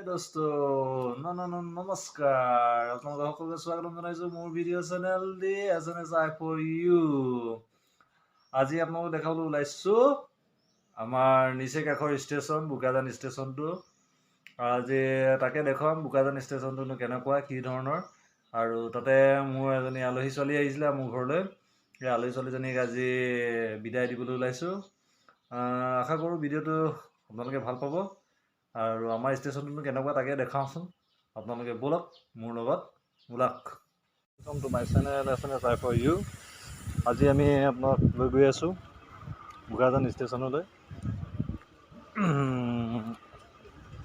দোস্ত নমস্কাৰ আপোনালোকক সকলোকে স্বাগতম জনাইছোঁ মোৰ video' channel the S for you. আজি আপোনালোকক দেখাবলৈ ওলাইছোঁ আমাৰ নিচেই কাষৰ ষ্টেচন বোকাজান ষ্টেচনটো। আজি তাকে দেখুৱাম বোকাজান ষ্টেচনটোনো কেনেকুৱা কি ধৰণৰ, আৰু তাতে মোৰ এজনী আলহী ছোৱালী আহিছিলে মোৰ ঘৰলৈ। সেই আলহী ছোৱালীজনীক আজি বিদায় দিবলৈ ওলাইছোঁ। আশা কৰোঁ ভিডিঅ'টো আপোনালোকে ভাল পাব, আৰু আমাৰ ষ্টেচনটো কেনেকুৱা তাকে দেখাওঁচোন। আপোনালোকে ব'লক মোৰ লগত ওলাওক। Welcome to my channel S for you. আজি আমি আপোনাক লৈ গৈ আছোঁ বোকাজান ষ্টেচনলৈ।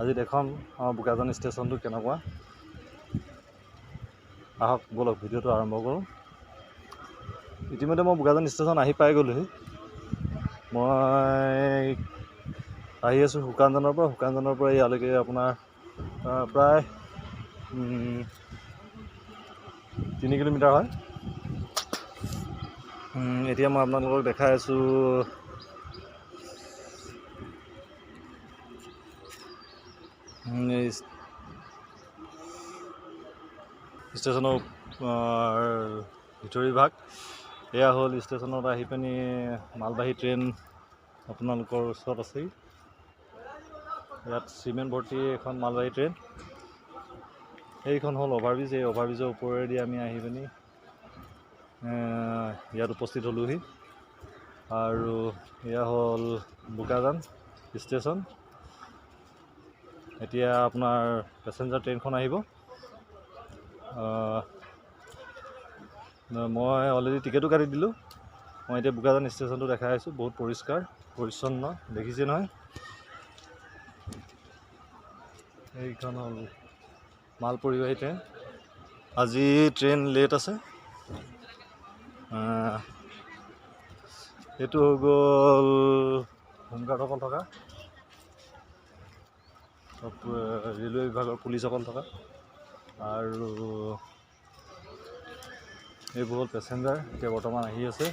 আজি দেখুৱাম আমাৰ বোকাজান ষ্টেচনটো কেনেকুৱা। আহক ব'লক ভিডিঅ'টো আৰম্ভ কৰোঁ। ইতিমধ্যে মই বোকাজান ষ্টেচন আহি পাই গ'লোহি। মই আহি আছোঁ শুকানজনৰ পৰা ইয়ালৈকে আপোনাৰ প্ৰায় 3 কিলোমিটাৰ হয়। এতিয়া মই আপোনালোকক দেখাই আছোঁ ষ্টেচনৰ ভিতৰি ভাগ। এয়া হ'ল ষ্টেচনত আহি পিনি মালবাহী ট্ৰেইন আপোনালোকৰ ওচৰত আছেই। ইয়াত চিমেণ্ট ভৰ্তি এখন মালবাহী ট্ৰেইন। এইখন হ'ল অভাৰব্ৰিজ। এই অভাৰব্ৰিজৰ ওপৰেদি আমি আহি পিনি ইয়াত উপস্থিত হ'লোহি। আৰু এয়া হ'ল বোকাজান ষ্টেচন। এতিয়া আপোনাৰ পেচেঞ্জাৰ ট্ৰেইনখন আহিব। মই অলৰেডি টিকেটো কাটি দিলোঁ। মই এতিয়া বোকাজান ষ্টেচনটো দেখাই আছোঁ। বহুত পৰিষ্কাৰ পৰিচ্ছন্ন, দেখিছে নহয়। এইখন হ'ল মাল পৰিবাহী ট্ৰেইন। আজি ট্ৰেইন লেট আছে। এইটো হৈ গ'ল হোমগাৰ্ডসকল থকা, ৰেলৱে বিভাগৰ পুলিচসকল থকা, আৰু এইবোৰ হ'ল পেচেঞ্জাৰ। এতিয়া বৰ্তমান আহি আছে,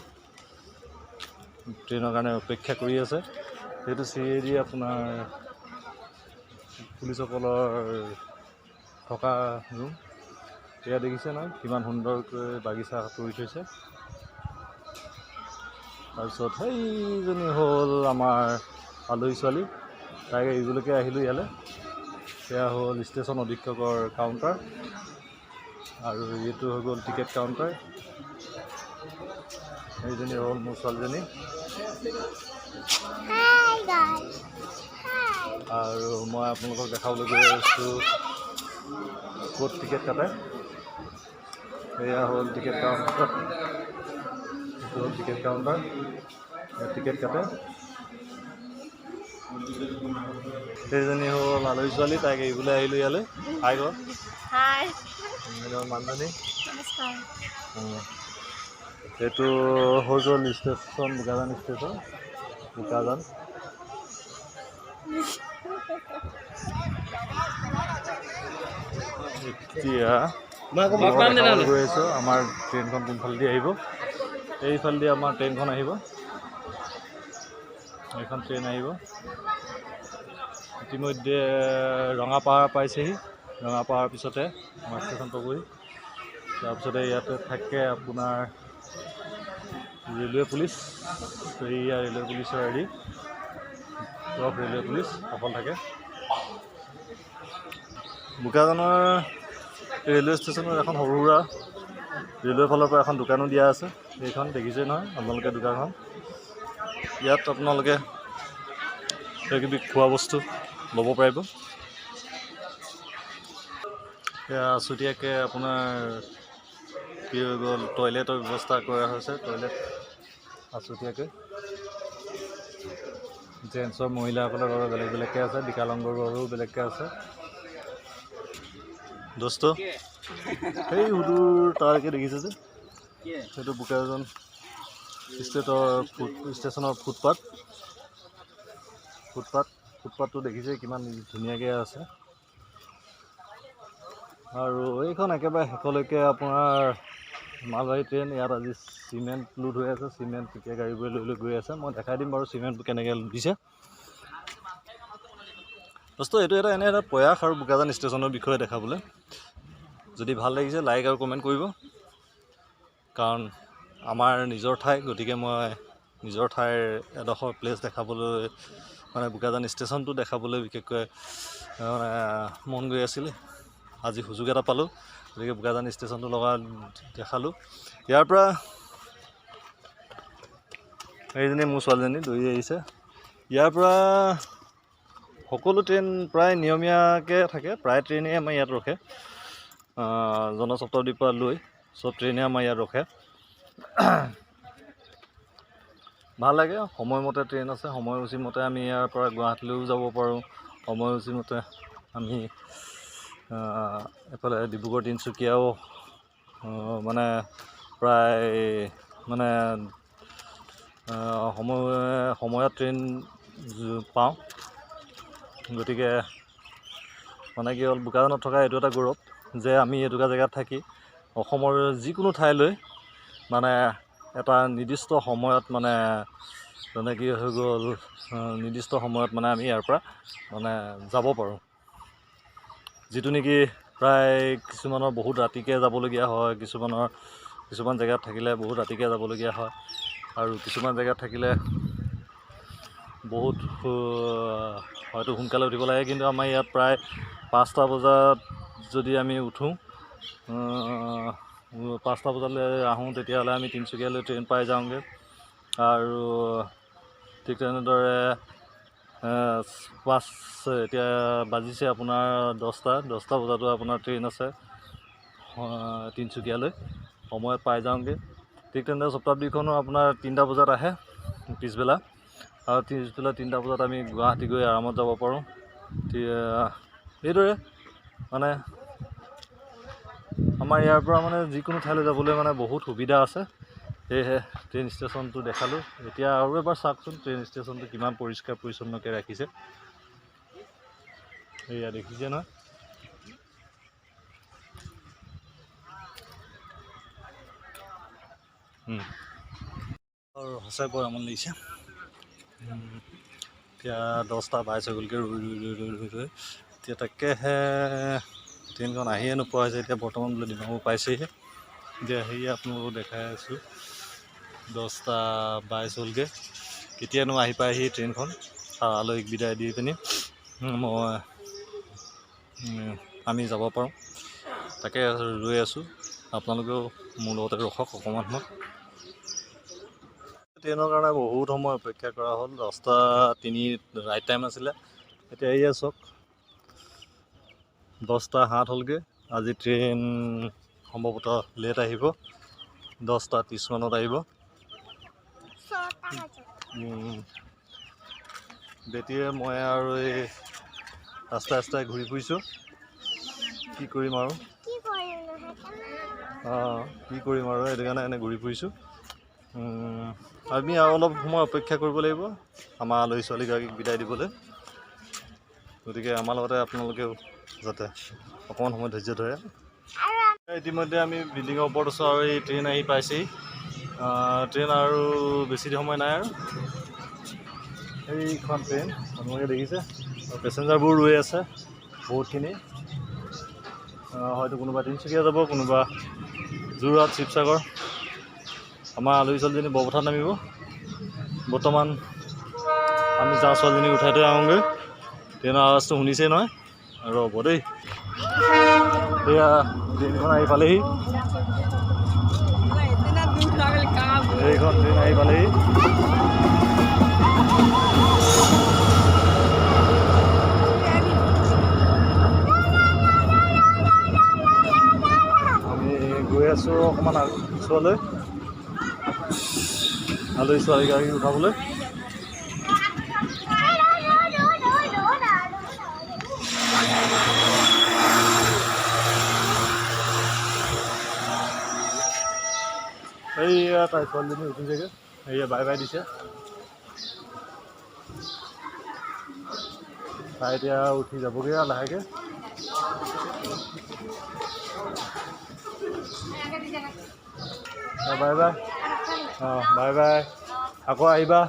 ট্ৰেইনৰ কাৰণে অপেক্ষা কৰি আছে। সেইটো চিৰিয়েদি আপোনাৰ পুলিচসকলৰ থকা ৰুম। এয়া দেখিছে নহয় কিমান সুন্দৰকৈ বাগিচা কৰি থৈছে। তাৰপিছত সেইজনী হ'ল আমাৰ আলহী ছোৱালী, তাইক এৰিবলৈকে আহিলোঁ ইয়ালৈ। সেয়া হ'ল ষ্টেচন অধীক্ষকৰ কাউণ্টাৰ, আৰু এইটো হৈ গ'ল টিকেট কাউণ্টাৰ। এইজনী হ'ল মোৰ ছোৱালীজনী। আৰু মই আপোনালোকক দেখাবলৈ গৈ আছোঁ ক'ত টিকেট কাটে। এয়া হ'ল টিকেট কাউণ্টাৰ। এইটো হ'ল টিকেট কাউণ্টাৰ, টিকেট কাটে। সেইজনী হ'ল আলহী ছোৱালী, তাইক এৰিবলৈ আহিলোঁ ইয়ালৈ। হাই গ'ল মানুহজনী। এইটো হৈ গ'ল ষ্টেচন বোকাজান ষ্টেচন বোকাজান। এতিয়া গৈ আছোঁ আমাৰ ট্ৰেইনখন কোনফালেদি আহিব। এইফালেদি আমাৰ ট্ৰেইনখন আহিব। এইখন ট্ৰেইন আহিব। ইতিমধ্যে ৰঙাপাহাৰ পাইছেহি। ৰঙাপাহাৰ পিছতে আমাৰ ষ্টেচন পাবহি। তাৰপিছতে ইয়াতে থাকে আপোনাৰ ৰেলৱে পুলিচ। এয়া ৰেলৱে পুলিচৰ হেৰি ৰেলৱে পুলিচ সকল থাকে। বোকাজানৰ ৰেলৱে ষ্টেচনত এখন সৰু সুৰা ৰেলৱে ফালৰ পৰা এখন দোকানো দিয়া আছে। এইখন দেখিছে নহয় আপোনালোকে দোকানখন। ইয়াত আপোনালোকে কিবাকিবি খোৱা বস্তু ল'ব পাৰিব। এয়া আছুতীয়াকৈ আপোনাৰ কি হৈ গ'ল, টয়লেটৰ ব্যৱস্থা কৰা হৈছে। টয়লেট আছুতীয়াকৈ জেণ্টছৰ মহিলাসকলৰ বাবে বেলেগ বেলেগকৈ আছে, বিকলাংগৰ বাবেও বেলেগকৈ আছে। দোস্ত সেই সুদূৰ তাৰকৈ দেখিছে যে, সেইটো বোকাজান ষ্টেচনৰ ফুটপাথটো দেখিছে কিমান ধুনীয়াকৈ আছে। আৰু এইখন একেবাৰে শেষলৈকে আপোনাৰ মালবাহী ট্ৰেইন। ইয়াত আজি চিমেণ্ট লোড হৈ আছে। চিমেণ্ট এতিয়া গাড়ীবোৰে লৈ গৈ আছে। মই দেখাই দিম বাৰু চিমেণ্টবোৰ কেনেকৈ দিছে। দোস্ত এইটো এনে এটা প্ৰয়াস আৰু বোকাজান ষ্টেচনৰ বিষয়ে দেখাবলৈ। যদি ভাল লাগিছে লাইক আৰু কমেণ্ট কৰিব, কাৰণ আমাৰ নিজৰ ঠাই, গতিকে মই নিজৰ ঠাইৰ এডোখৰ প্লেচ দেখাবলৈ মানে বোকাজান ষ্টেচনটো দেখাবলৈ বিশেষকৈ মানে মন গৈ আছিল। আজি সুযোগ এটা পালোঁ, গতিকে বোকাজান ষ্টেচনটো দেখালোঁ। ইয়াৰ পৰা এইজনী মোৰ ছোৱালীজনী দৌৰি আহিছে। ইয়াৰ পৰা সকলো ট্ৰেইন প্ৰায় নিয়মীয়াকৈ থাকে, প্ৰায় ট্ৰেইনেই আমাৰ ইয়াত ৰখে। জনশতাব্দীৰ পৰা লৈ চব ট্ৰেইনে আমাৰ ইয়াত ৰখে। ভাল লাগে, সময়মতে ট্ৰেইন আছে, সময়সূচীমতে আমি ইয়াৰ পৰা গুৱাহাটীলৈও যাব পাৰোঁ। সময়সূচীমতে আমি এফালে ডিব্ৰুগড় তিনিচুকীয়াও মানে প্ৰায় মানে সময়ত ট্ৰেইন পাওঁ। গতিকে মানে কি হ'ল, বোকাজানত থকা এইটো এটা গৌৰৱ যে আমি এটুকুৰা জেগাত থাকি অসমৰ যিকোনো ঠাইলৈ মানে এটা নিৰ্দিষ্ট সময়ত মানে কি হৈ গ'ল, নিৰ্দিষ্ট সময়ত মানে আমি ইয়াৰ পৰা মানে যাব পাৰোঁ। যিটো নেকি প্ৰায় কিছুমানৰ বহুত ৰাতিকৈ যাবলগীয়া হয়, কিছুমান জেগাত থাকিলে বহুত ৰাতিকৈ যাবলগীয়া হয়, আৰু কিছুমান জেগাত থাকিলে বহুত হয়তো সোনকালে উঠিব লাগে। কিন্তু আমাৰ ইয়াত প্ৰায় 5টা বজাত যদি আমি উঠোঁ, 5টা বজালৈ আহোঁ, তেতিয়াহ'লে আমি তিনিচুকীয়ালৈ ট্ৰেইন পাই যাওঁগৈ। আৰু ঠিক তেনেদৰে এতিয়া বাজিছে আপোনাৰ 10টা বজাতো আপোনাৰ ট্ৰেইন আছে তিনিচুকীয়ালৈ, সময়ত পাই যাওঁগৈ। ঠিক তেনেদৰে শতাব্দীখনো আপোনাৰ 3টা বজাত আহে পিছবেলা, আৰু পিছবেলা 3টা বজাত আমি গুৱাহাটী গৈ আৰামত যাব পাৰোঁ। এইদৰে মানে আমাৰ ইয়াৰ পৰা মানে যিকোনো ঠাইলৈ যাবলৈ মানে বহুত সুবিধা আছে। সেয়েহে ট্ৰেইন ষ্টেচনটো দেখালোঁ। এতিয়া আৰু এবাৰ চাওকচোন ট্ৰেইন ষ্টেচনটো কিমান পৰিষ্কাৰ পৰিচ্ছন্নকৈ ৰাখিছে। এয়া দেখিছে নহয়। আৰু সঁচাই বৰ আমনি লাগিছে। এতিয়া 10টা 22 হৈ গ'লগৈ ৰৈ এতিয়া তাকেহে ট্ৰেইনখন আহিয়ে নোপোৱা হৈছে। এতিয়া বৰ্তমান বোলে ডিমাপুৰ পাইছেহে। এতিয়া সেয়ে আপোনালোকক দেখাই আছোঁ, 10টা 22 হ'লগৈ। কেতিয়ানো আহি পায়হি ট্ৰেইনখন, আলহীক বিদায় দি পিনি আমি যাব পাৰোঁ। তাকে ৰৈ আছোঁ, আপোনালোকেও মোৰ লগতে ৰখক অকণমান সময়। ট্ৰেইনৰ কাৰণে বহুত সময় অপেক্ষা কৰা হ'ল। 10:03 ৰাইট টাইম আছিলে। এতিয়া এয়া চাওক 10:07 হ'লগৈ। আজি ট্ৰেইন সম্ভৱতঃ লেট আহিব, 10:30 মানত আহিব। বেটিয়ে মই আৰু এই ৰাস্তাই ঘূৰি ফুৰিছোঁ। কি কৰিম আৰু সেইটো কাৰণে এনে ঘূৰি ফুৰিছোঁ। আমি আৰু অলপ সময় অপেক্ষা কৰিব লাগিব আমাৰ আলহী ছোৱালীগৰাকীক বিদায় দিবলৈ। গতিকে আমাৰ লগতে আপোনালোকেও যাতে অকণমান সময় ধৈৰ্য ধৰে। ইতিমধ্যে আমি বিল্ডিঙৰ ওপৰত আছোঁ আৰু এই ট্ৰেইন আহি পাইছেহি। ট্ৰেইন আৰু বেছি সময় নাই আৰু। এইখন ট্ৰেইন আপোনালোকে দেখিছে, আৰু পেচেঞ্জাৰবোৰ ৰৈ আছে বহুতখিনি। হয়তো কোনোবা তিনিচুকীয়া যাব, কোনোবা যোৰহাট শিৱসাগৰ। আমাৰ আলহী ছোৱালীজনী বৰপথাত নামিব। বৰ্তমান আমি যাওঁ, ছোৱালীজনীক উঠাই থৈ আহোঁগৈ। ট্ৰেইনৰ আৱাজটো শুনিছেই নহয়, ৰ'ব দেই। এয়া ট্ৰেইনখন আহি পালেহি, এইখন ট্ৰেইন আহি পালেহি। আমি গৈ আছোঁ অকণমান পিছলৈ আলহী ছোৱালীগৰাকীক উঠাবলৈ। এইয়া তাই ছোৱালীজনী উঠিছেগৈ, এইয়া বাই বাই দিছে। তাই এতিয়া উঠি যাবগৈ আৰু লাহেকৈ। Bye bye. বাই বাই, আকৌ আহিবা।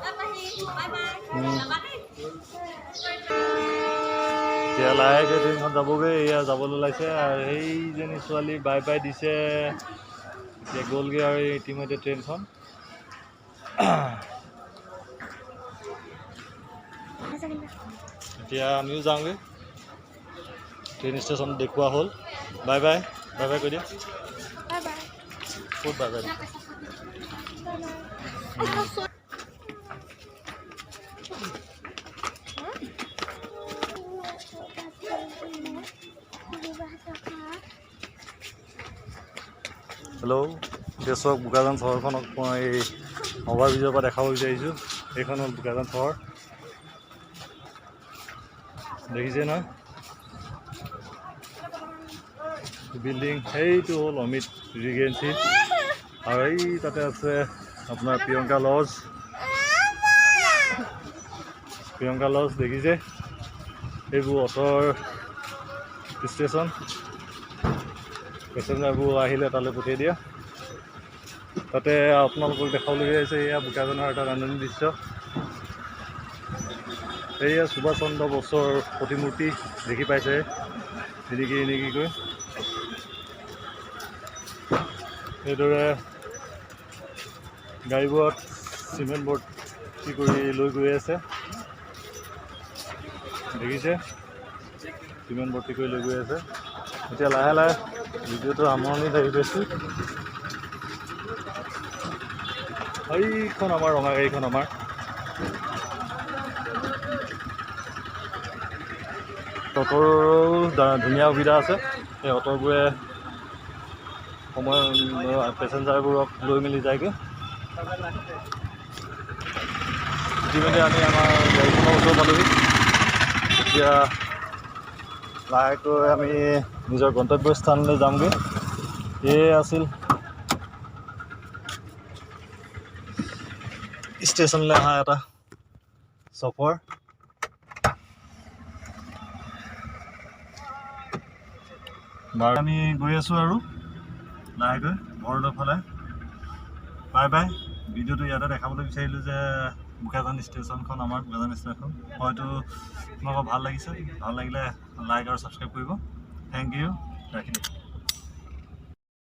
এতিয়া লাহেকৈ ট্ৰেইনখন যাবগৈ এয়া যাবলৈ ওলাইছে আৰু সেইজনী ছোৱালী বাই বাই দিছে এতিয়া গ'লগৈ আৰু ইতিমধ্যে ট্ৰেইনখন এতিয়া আমিও যাওঁগৈ ট্ৰেইন ষ্টেচন দেখুওৱা হ'ল বাই বাই বাই বাই কৈ দিয়া ক'ত বাই বাই হেল্ল' এতিয়া চাওক বোকাজান চহৰখনক মই অভাৰব্ৰিজৰ পৰা দেখাব বিচাৰিছোঁ এইখন হ'ল বোকাজান চহৰ দেখিছে নহয় বিল্ডিং সেইটো হ'ল অমিত ৰিগেঞ্চি আৰু এই তাতে আছে আপোনাৰ প্ৰিয়ংকা লজ দেখিছে এইবোৰ অটৰ ষ্টেচন পেচেঞ্জাৰবোৰ আহিলে তালৈ পঠিয়াই দিয়া তাতে আপোনালোকক দেখাবলগীয়া হৈছে এয়া বোকাজানৰ এটা ৰান্ধনি দৃশ্য এয়া সুভাষ চন্দ্ৰ বসুৰ প্ৰতিমূৰ্তি দেখি পাইছে এনেকৈ সেইদৰে গাড়ীবোৰত চিমেণ্ট ভৰ্তি কৰি লৈ গৈ আছে দেখিছে চিমেণ্ট ভৰ্তি কৰি লৈ গৈ আছে এতিয়া লাহে লাহে ভিডিঅ'টো সামৰণি লাগি পাইছোঁ এইখন আমাৰ ৰঙা গাড়ীখন আমাৰ অটৰো ধুনীয়া সুবিধা আছে সেই অট'বোৰে সময় পেচেঞ্জাৰবোৰক লৈ মেলি যায়গৈ ইতিমধ্যে আমি আমাৰ গাড়ীখনৰ ওচৰ পালোহি এতিয়া লাহেকৈ আমি নিজৰ গন্তব্যস্থানলৈ যামগৈ এয়ে আছিল ষ্টেচনলৈ অহা এটা সফৰ বাৰু আমি গৈ আছোঁ আৰু লাহেকৈ ঘৰলৈ ফালে বাই বাই ভিডিঅ'টো ইয়াতে দেখাবলৈ বিচাৰিলোঁ যে বোকাজান ষ্টেচনখন আমাৰ বোকাজান ষ্টেচন হয়তো আপোনালোকৰ ভাল লাগিছে ভাল লাগিলে লাইক আৰু ছাবস্ক্ৰাইব কৰিব থেংক ইউ ৰাখিলোঁ